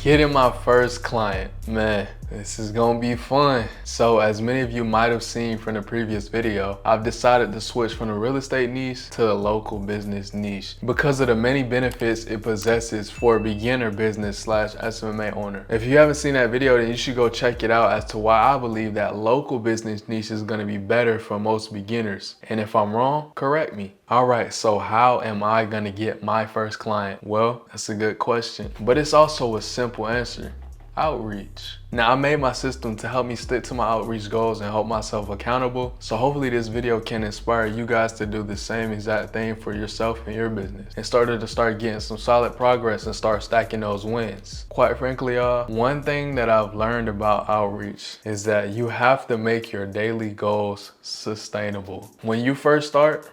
Getting my first client, man, this is gonna be fun. So as many of you might have seen from the previous video, I've decided to switch from the real estate niche to the local business niche because of the many benefits it possesses for a beginner business slash SMMA owner. If you haven't seen that video, then you should go check it out as to why I believe that local business niche is gonna be better for most beginners. And if I'm wrong, correct me. All right, so how am I gonna get my first client? Well, that's a good question, but it's also a simple answer. Outreach. Now, I made my system to help me stick to my outreach goals and hold myself accountable. So hopefully this video can inspire you guys to do the same exact thing for yourself and your business and start getting some solid progress and start stacking those wins. Quite frankly, y'all, one thing that I've learned about outreach is that you have to make your daily goals sustainable. When you first start,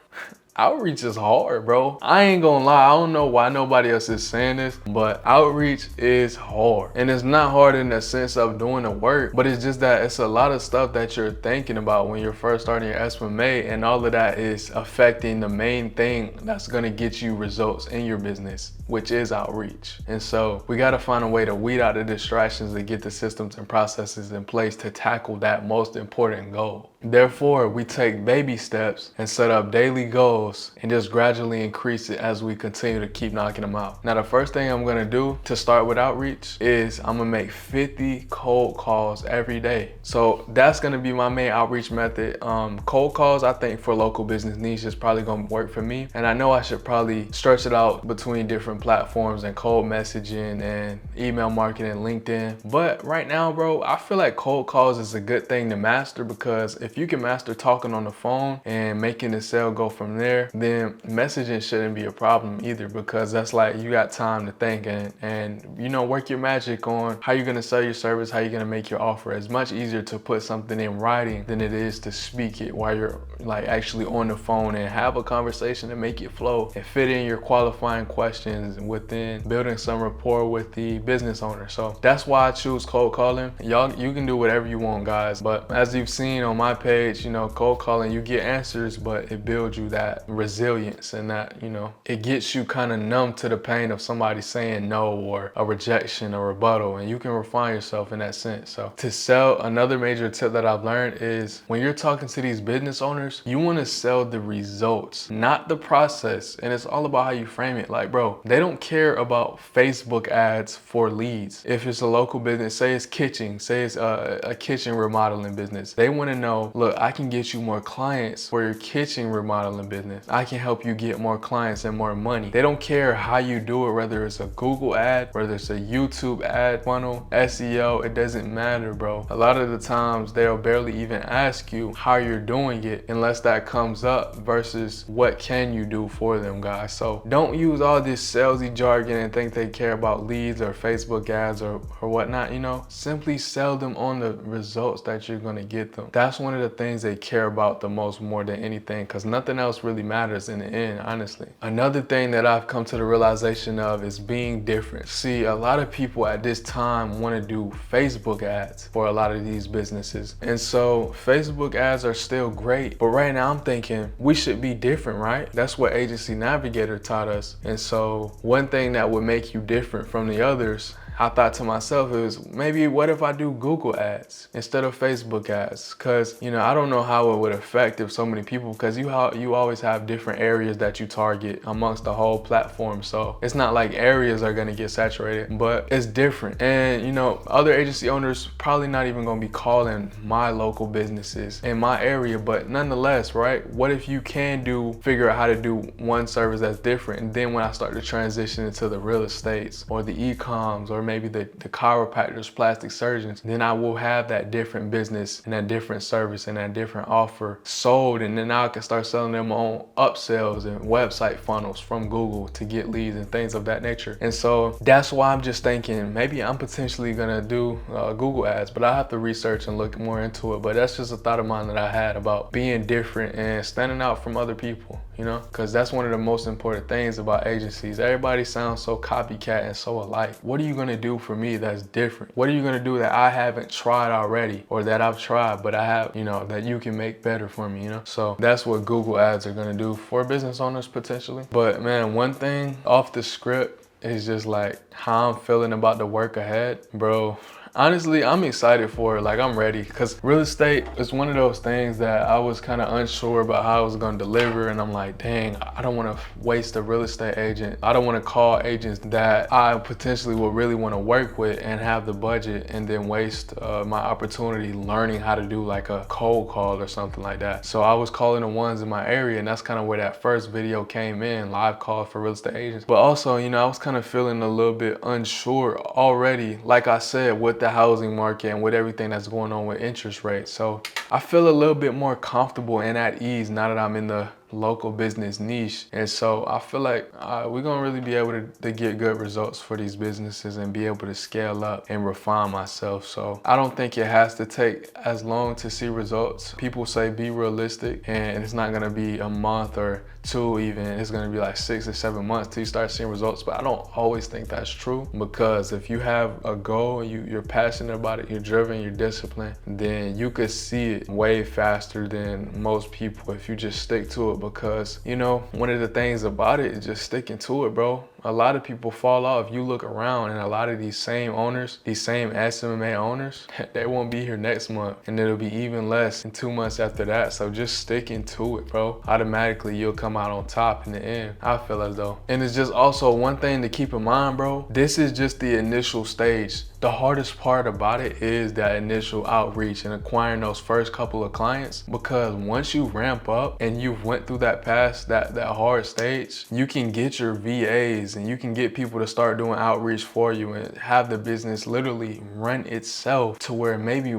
outreach is hard, bro. I ain't gonna lie, I don't know why nobody else is saying this, but outreach is hard. And it's not hard in the sense of doing the work, but it's just that it's a lot of stuff that you're thinking about when you're first starting your SMMA, and all of that is affecting the main thing that's gonna get you results in your business, which is outreach. And so we gotta find a way to weed out the distractions and get the systems and processes in place to tackle that most important goal. Therefore, we take baby steps and set up daily goals and just gradually increase it as we continue to keep knocking them out. Now, the first thing I'm gonna do to start with outreach is I'm gonna make 50 cold calls every day. So that's gonna be my main outreach method. Cold calls, I think for local business niche is probably gonna work for me. And I know I should probably stretch it out between different platforms and cold messaging and email marketing, LinkedIn. But right now, bro, I feel like cold calls is a good thing to master, because if you can master talking on the phone and making the sale go from there, then messaging shouldn't be a problem either, because that's like you got time to think and you know, work your magic on how you're gonna sell your service, how you're gonna make your offer. It's much easier to put something in writing than it is to speak it while you're like actually on the phone and have a conversation and make it flow and fit in your qualifying questions within building some rapport with the business owner. So that's why I choose cold calling. Y'all, you can do whatever you want, guys, but as you've seen on my page, you know, cold calling, you get answers, but it builds you that resilience and that, you know, it gets you kind of numb to the pain of somebody saying no or a rejection or rebuttal, and you can refine yourself in that sense. So to sell, another major tip that I've learned is when you're talking to these business owners, you want to sell the results, not the process. And it's all about how you frame it. Like, bro, they don't care about Facebook ads for leads. If it's a local business, say it's kitchen, say it's a kitchen remodeling business, they want to know, look, I can get you more clients for your kitchen remodeling business. I can help you get more clients and more money. They don't care how you do it, whether it's a Google ad, whether it's a YouTube ad funnel, SEO, it doesn't matter, bro. A lot of the times they'll barely even ask you how you're doing it unless that comes up versus what can you do for them, guys. So don't use all this salesy jargon and think they care about leads or Facebook ads or whatnot, you know. Simply sell them on the results that you're gonna get them. That's one of the things they care about the most, more than anything, because nothing else really matters in the end, honestly. Another thing that I've come to the realization of is being different. See, a lot of people at this time want to do Facebook ads for a lot of these businesses. And so Facebook ads are still great, but right now I'm thinking we should be different, right? That's what Agency Navigator taught us. And so one thing that would make you different from the others, I thought to myself, is maybe what if I do Google ads instead of Facebook ads? Because, you know, I don't know how it would affect if so many people, because you always have different areas that you target amongst the whole platform. So it's not like areas are going to get saturated, but it's different. And, you know, other agency owners probably not even going to be calling my local businesses in my area, but nonetheless, right? What if you can figure out how to do one service that's different? And then when I start to transition into the real estates or the e-coms or maybe the chiropractors, plastic surgeons, then I will have that different business and that different service and that different offer sold. And then now I can start selling them on upsells and website funnels from Google to get leads and things of that nature. And so that's why I'm just thinking maybe I'm potentially gonna do Google ads, but I have to research and look more into it. But that's just a thought of mine that I had about being different and standing out from other people, you know, because that's one of the most important things about agencies. Everybody sounds so copycat and so alike. What are you gonna do for me that's different? What are you gonna do that I haven't tried already, or that I've tried but I have, you know, that you can make better for me, you know? So that's what Google ads are gonna do for business owners potentially. But man, one thing off the script, is just like how I'm feeling about the work ahead, bro. Honestly, I'm excited for it. Like, I'm ready, because real estate is one of those things that I was kind of unsure about how I was going to deliver. And I'm like, dang, I don't want to waste a real estate agent. I don't want to call agents that I potentially would really want to work with and have the budget and then waste my opportunity learning how to do like a cold call or something like that. So I was calling the ones in my area, and that's kind of where that first video came in, live call for real estate agents. But also, you know, I was kind of feeling a little bit unsure already, like I said, with the housing market and with everything that's going on with interest rates. So I feel a little bit more comfortable and at ease now that I'm in the local business niche. And so I feel like we're gonna really be able to get good results for these businesses and be able to scale up and refine myself. So I don't think it has to take as long to see results. People say be realistic, and it's not gonna be a month or two even. It's gonna be like 6 or 7 months till you start seeing results. But I don't always think that's true, because if you have a goal, you're passionate about it, you're driven, you're disciplined, then you could see it way faster than most people if you just stick to it. Because, you know, one of the things about it is just sticking to it, bro. A lot of people fall off. You look around, and a lot of these same owners, these same SMMA owners, they won't be here next month, and it'll be even less in 2 months after that. So just sticking to it, bro. Automatically you'll come out on top in the end, I feel as though. And it's just also one thing to keep in mind, bro. This is just the initial stage. The hardest part about it is that initial outreach and acquiring those first couple of clients, because once you ramp up and you've went through that past that hard stage, you can get your VAs and you can get people to start doing outreach for you and have the business literally run itself, to where maybe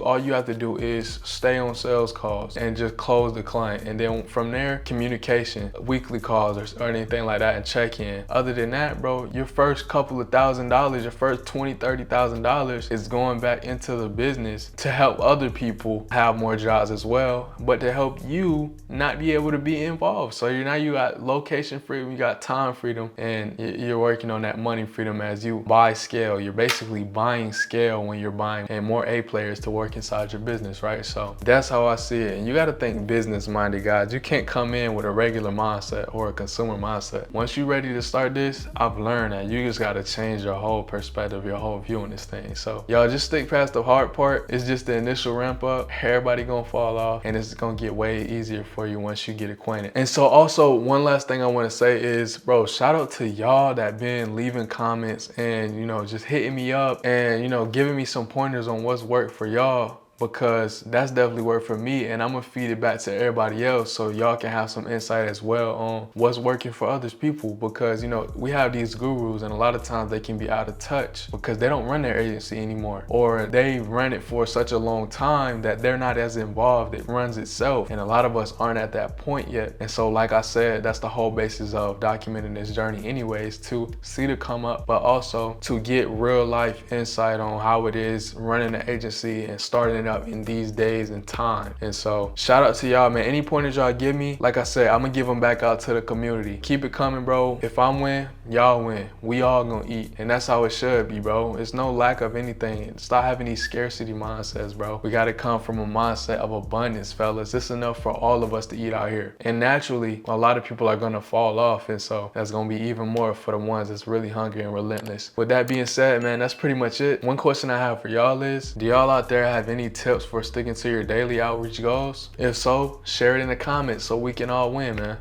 all you have to do is stay on sales calls and just close the client. And then from there, communication, weekly calls or anything like that, and check in. Other than that, bro, your first couple of $1,000, your first $20,000, $30,000 is going back into the business to help other people have more jobs as well, but to help you not be able to be involved. So you got location freedom, you got time freedom, and you're working on that money freedom as you buy scale. You're basically buying scale when you're buying and more A players to work inside your business, right? So that's how I see it. And you got to think business minded, guys. You can't come in with a regular mindset or a consumer mindset. Once you're ready to start this, I've learned that you just got to change your whole perspective, your whole view on this thing. So y'all just stick past the hard part. It's just the initial ramp up. Everybody gonna fall off, and it's gonna get way easier for you once you get acquainted. And so also, one last thing I want to say is, bro, shout out to y'all that been leaving comments and, you know, just hitting me up and, you know, giving me some pointers on what's worked for y'all, because that's definitely worked for me, and I'm gonna feed it back to everybody else so y'all can have some insight as well on what's working for other people. Because, you know, we have these gurus, and a lot of times they can be out of touch because they don't run their agency anymore, or they run it for such a long time that they're not as involved. It runs itself, and a lot of us aren't at that point yet. And so, like I said, that's the whole basis of documenting this journey anyways, to see the come up, but also to get real life insight on how it is running an agency and starting up in these days and time. And so shout out to y'all, man. Any pointers y'all give me, like I said, I'm gonna give them back out to the community. Keep it coming, bro. If I win, y'all win. We all gonna eat, and that's how it should be, bro. It's no lack of anything. Stop having these scarcity mindsets, bro. We gotta come from a mindset of abundance, fellas. It's enough for all of us to eat out here. And naturally, a lot of people are gonna fall off, and so that's gonna be even more for the ones that's really hungry and relentless. With that being said, man, that's pretty much it. One question I have for y'all is, do y'all out there have any tips for sticking to your daily outreach goals? If so, share it in the comments so we can all win, man.